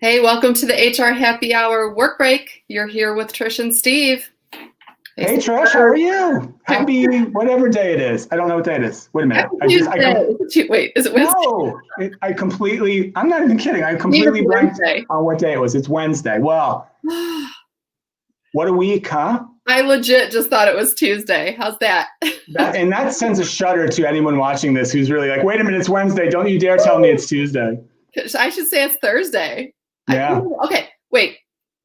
Hey, welcome to the HR Happy Hour work break. You're here with Trish and Steve. Hey Trish, how are you? Happy whatever day it is. I don't know what day it is. Wait a minute. Happy Tuesday. Wait, is it Wednesday? No, I'm not even kidding. I completely blanked on what day it was. It's Wednesday. Well, what a week, huh? I legit just thought it was Tuesday. How's that? That sends a shudder to anyone watching this who's really like, wait a minute, it's Wednesday. Don't you dare tell me it's Tuesday. I should say it's Thursday. Yeah. Okay, wait.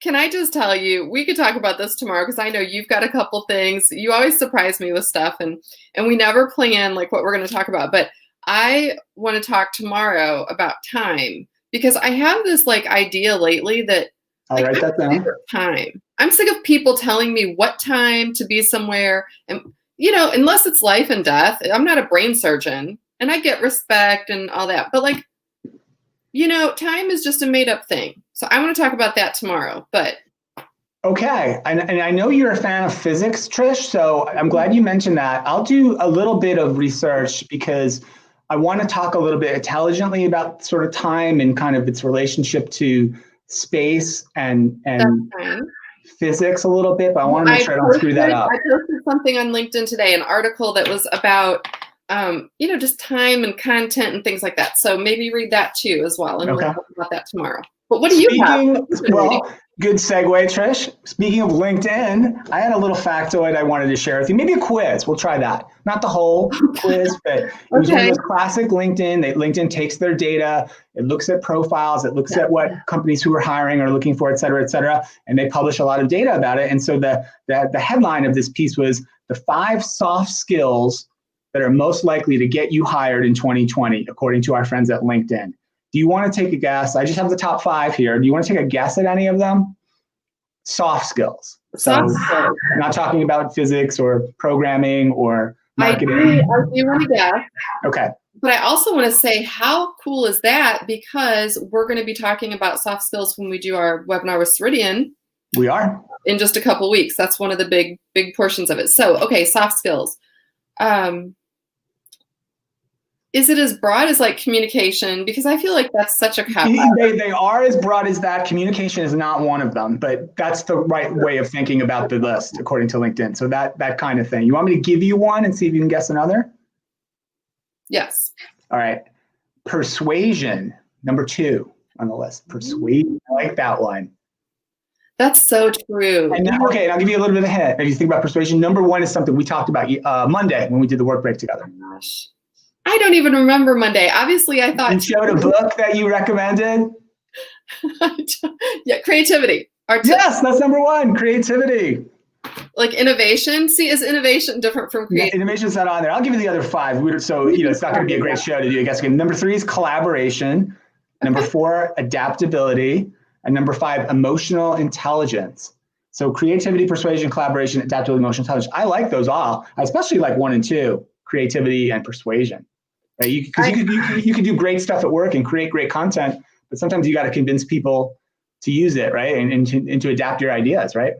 Can I just tell you, we could talk about this tomorrow because I know you've got a couple things. You always surprise me with stuff and we never plan like what we're going to talk about. But I want to talk tomorrow about time because I have this like idea lately that I'll write that down. Time. I'm sick of people telling me what time to be somewhere. And, unless it's life and death, I'm not a brain surgeon and I get respect and all that. But like, time is just a made up thing. So I want to talk about that tomorrow, but. Okay. And I know you're a fan of physics, Trish, so I'm glad you mentioned that. I'll do a little bit of research because I want to talk a little bit intelligently about sort of time and kind of its relationship to space and physics a little bit, but I want to make sure I don't screw that up. I posted something on LinkedIn today, an article that was about just time and content and things like that. So maybe read that too as well. And we'll talk about that tomorrow. But what do you have? Well, good segue, Trish. Speaking of LinkedIn, I had a little factoid I wanted to share with you. Maybe a quiz. We'll try that. Not the whole quiz, but it was one of those classic LinkedIn. LinkedIn takes their data, it looks at profiles, it looks at what companies who are hiring are looking for, et cetera, and they publish a lot of data about it. And so the headline of this piece was the 5 soft skills that are most likely to get you hired in 2020, according to our friends at LinkedIn. Do you want to take a guess? I just have the top 5 here. Do you want to take a guess at any of them? Soft skills. Soft skills. I'm not talking about physics or programming or marketing. I do want to guess. Okay. But I also want to say, how cool is that? Because we're going to be talking about soft skills when we do our webinar with Ceridian. We are. In just a couple of weeks. That's one of the big portions of it. So, okay, soft skills. Is it as broad as like communication? Because I feel like that's such a They are as broad as that. Communication is not one of them, but that's the right way of thinking about the list, according to LinkedIn. So that kind of thing. You want me to give you one and see if you can guess another? Yes. All right. Persuasion, number 2 on the list. Persuasion. I like that one. That's so true. And I'll give you a little bit of a hint. If you think about persuasion, number 1 is something we talked about Monday when we did the work break together. Oh my gosh. I don't even remember Monday. Obviously, I thought you showed a book that you recommended. Yeah, creativity. Yes, that's number 1. Creativity. Like innovation. See, is innovation different from creativity? Yeah, innovation's not on there. I'll give you the other 5. So it's not going to be a great show to do a guess game. Number 3 is collaboration. Number 4, adaptability, and number 5, emotional intelligence. So creativity, persuasion, collaboration, adaptability, emotional intelligence. I like those all. I especially like 1 and 2, creativity and persuasion. Right? You could do great stuff at work and create great content, but sometimes you got to convince people to use it, right? And to adapt your ideas, right?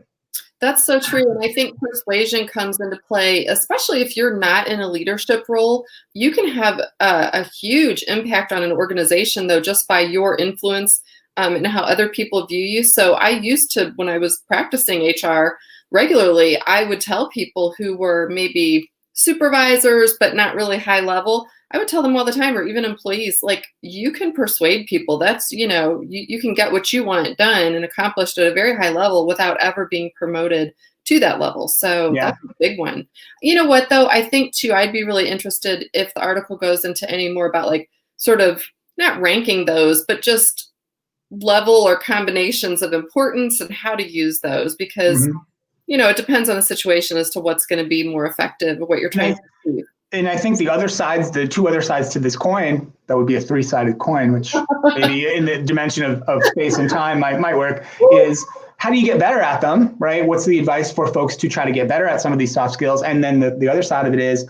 That's so true. And I think persuasion comes into play, especially if you're not in a leadership role. You can have a huge impact on an organization, though, just by your influence and how other people view you. So I used to, when I was practicing HR regularly, I would tell people who were maybe supervisors, but not really high level, I would tell them all the time, or even employees, like, you can persuade people. That's, you can get what you want done and accomplished at a very high level without ever being promoted to that level. So that's a big one. You know what, though? I think, too, I'd be really interested if the article goes into any more about, like, sort of not ranking those, but just level or combinations of importance and how to use those, because, it depends on the situation as to what's going to be more effective or what you're trying to achieve. And I think the 2 other sides to this coin, that would be a 3-sided coin, which maybe in the dimension of space and time might work, is how do you get better at them, right? What's the advice for folks to try to get better at some of these soft skills? And then the other side of it is,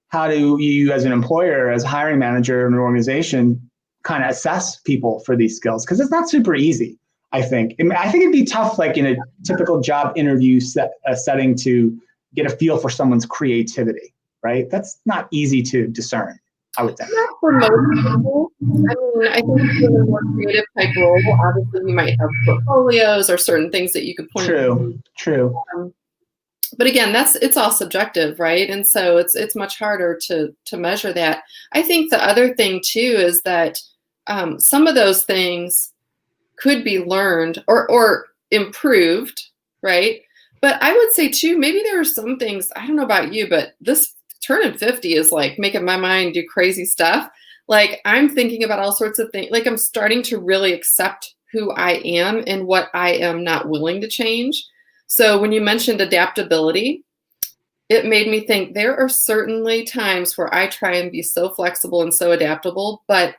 how do you as an employer, as a hiring manager in an organization, kind of assess people for these skills? Because it's not super easy, I think. I think it'd be tough, like in a typical job interview setting, to get a feel for someone's creativity. Right? That's not easy to discern. I would think. Not for most people. I mean, I think if you're in a more creative type role, obviously you might have portfolios or certain things that you could point True, true. but again, it's all subjective, right? And so it's much harder to measure that. I think the other thing too is that some of those things could be learned or improved, right? But I would say too, maybe there are some things, I don't know about you, but this turning 50 is like making my mind do crazy stuff. Like I'm thinking about all sorts of things. Like I'm starting to really accept who I am and what I am not willing to change. So when you mentioned adaptability, it made me think there are certainly times where I try and be so flexible and so adaptable, but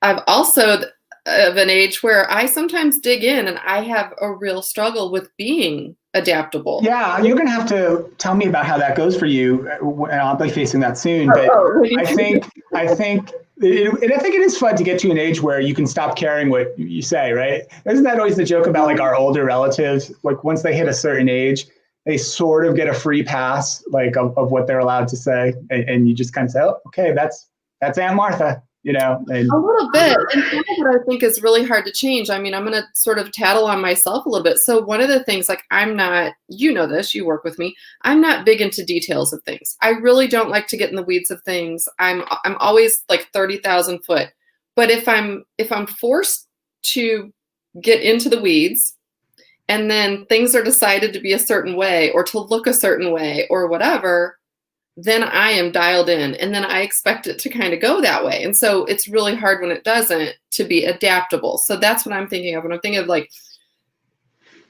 I've also of an age where I sometimes dig in and I have a real struggle with being adaptable. Yeah, you're gonna have to tell me about how that goes for you, and I'll be facing that soon. But I think, I think, and I think it is fun to get to an age where you can stop caring what you say, right? Isn't that always the joke about like our older relatives? Like once they hit a certain age, they sort of get a free pass, like of what they're allowed to say, and you just kind of say, "Oh, okay, that's Aunt Martha." You know, and a little bit. And some of it I think is really hard to change. I mean, I'm going to sort of tattle on myself a little bit. So one of the things, like I'm not, you know this, you work with me, I'm not big into details of things. I really don't like to get in the weeds of things. I'm always like 30,000 foot. But if I'm forced to get into the weeds and then things are decided to be a certain way or to look a certain way or whatever, then I am dialed in and then I expect it to kind of go that way. And so it's really hard when it doesn't to be adaptable. So that's what I'm thinking of when I'm thinking of like,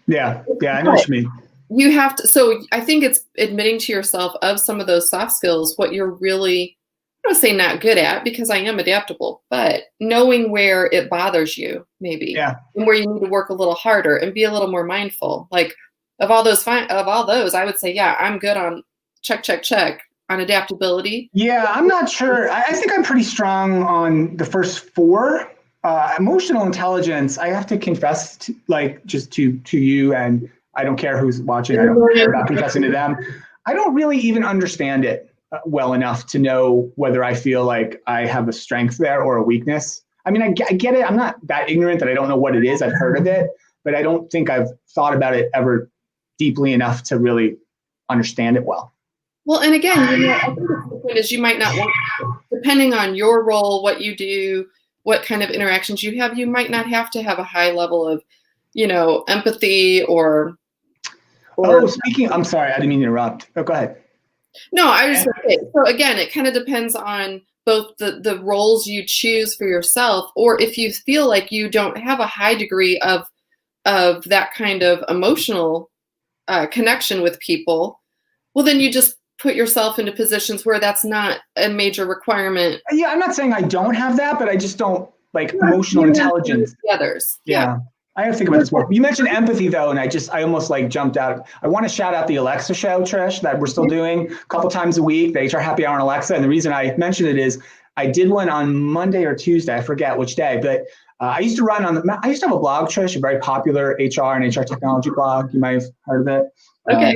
yeah, I know what you mean. You have to, so I think it's admitting to yourself of some of those soft skills, what you're really, I don't say not good at because I am adaptable, but knowing where it bothers you maybe, Yeah, and where you need to work a little harder and be a little more mindful. Like of all those, I would say, yeah, I'm good on check on adaptability. yeah, I'm not sure. I think I'm pretty strong on the first four. Emotional intelligence, I have to confess, like just to you, and I don't care who's watching. I don't care about confessing to them. I don't really even understand it well enough to know whether I feel like I have a strength there or a weakness. I mean, I get it. I'm not that ignorant that I don't know what it is. I've heard of it, but I don't think I've thought about it ever deeply enough to really understand it well. Well, and again, I think the point is you might not want, depending on your role, what you do, what kind of interactions you have, you might not have to have a high level of, empathy or. Oh, speaking, I'm sorry, I didn't mean to interrupt. Oh, go ahead. No, I was just going to say, so again, it kind of depends on both the roles you choose for yourself, or if you feel like you don't have a high degree of that kind of emotional connection with people, well, then you just put yourself into positions where that's not a major requirement. Yeah, I'm not saying I don't have that, but I just don't like emotional intelligence. The others. Yeah. I have to think about this more. You mentioned empathy though, and I almost like jumped out. I want to shout out the Alexa show, Trish, that we're still doing a couple times a week, the HR Happy Hour on Alexa. And the reason I mentioned it is I did one on Monday or Tuesday, I forget which day, but I used to have a blog, Trish, a very popular HR and HR technology blog. You might have heard of it. Okay.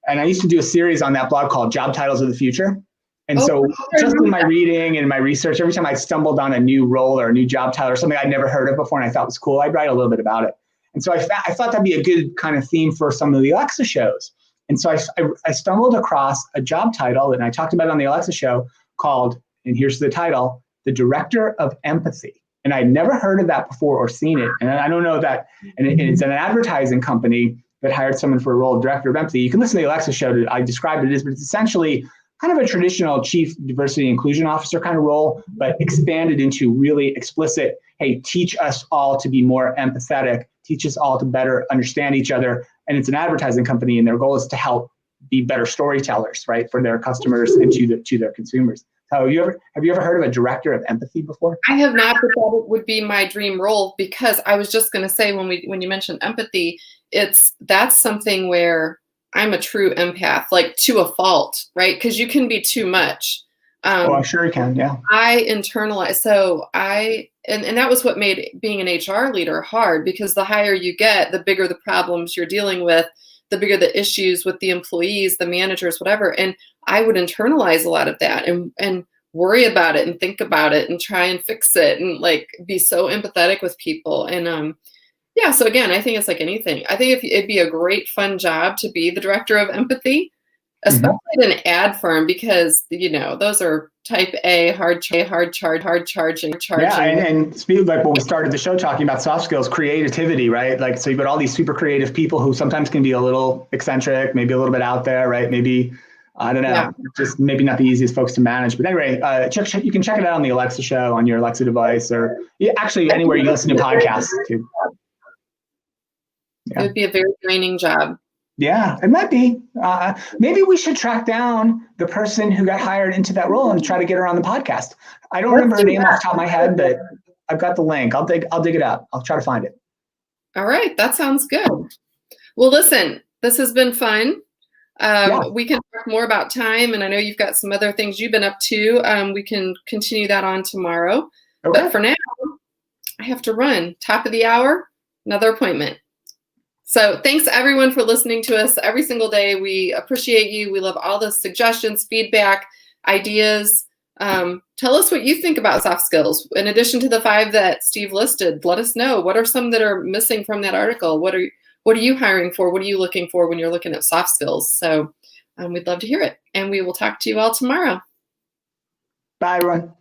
And I used to do a series on that blog called Job Titles of the Future. And so just in my reading and my research, every time I stumbled on a new role or a new job title or something I'd never heard of before and I thought was cool, I'd write a little bit about it. And so I thought that'd be a good kind of theme for some of the Alexa shows. And so I stumbled across a job title, and I talked about it on the Alexa show, called, and here's the title, The Director of Empathy. And I'd never heard of that before or seen it. And I don't know that, and it's an advertising company that hired someone for a role of Director of Empathy. You can listen to the Alexa show. I described it as, but it's essentially kind of a traditional chief diversity and inclusion officer kind of role, but expanded into really explicit, hey, teach us all to be more empathetic, teach us all to better understand each other. And it's an advertising company, and their goal is to help be better storytellers, right, for their customers and to their consumers. So have you ever heard of a director of empathy before? I have not, but that would be my dream role, because I was just going to say when you mentioned empathy, that's something where I'm a true empath, like to a fault, right? Because you can be too much. I'm sure you can, yeah. I internalize. So and that was what made being an HR leader hard, because the higher you get, the bigger the problems you're dealing with, the bigger the issues with the employees, the managers, whatever. And I would internalize a lot of that. And worry about it and think about it and try and fix it and like be so empathetic with people. And yeah, so again, I think it's like anything. I think if it'd be a great fun job to be the director of empathy, especially in an ad firm, because those are type A, hard charging. Yeah, and speaking like when we started the show talking about soft skills, creativity, right? Like, so you've got all these super creative people who sometimes can be a little eccentric, maybe a little bit out there, right? Maybe, I don't know, just maybe not the easiest folks to manage. But anyway, you can check it out on the Alexa show on your Alexa device, or actually anywhere you listen to podcasts too. Yeah. It would be a very draining job. Yeah, it might be. Maybe we should track down the person who got hired into that role and try to get her on the podcast. I don't remember her name off the top of my head, but I've got the link. I'll dig it up. I'll try to find it. All right, that sounds good. Well, listen, this has been fun. We can talk more about time, and I know you've got some other things you've been up to. We can continue that on tomorrow. Okay. But for now, I have to run. Top of the hour, another appointment. So thanks everyone for listening to us every single day. We appreciate you. We love all the suggestions, feedback, ideas. Tell us what you think about soft skills. In addition to the 5 that Steve listed, let us know what are some that are missing from that article. What are you hiring for? What are you looking for when you're looking at soft skills? So we'd love to hear it. And we will talk to you all tomorrow. Bye, everyone.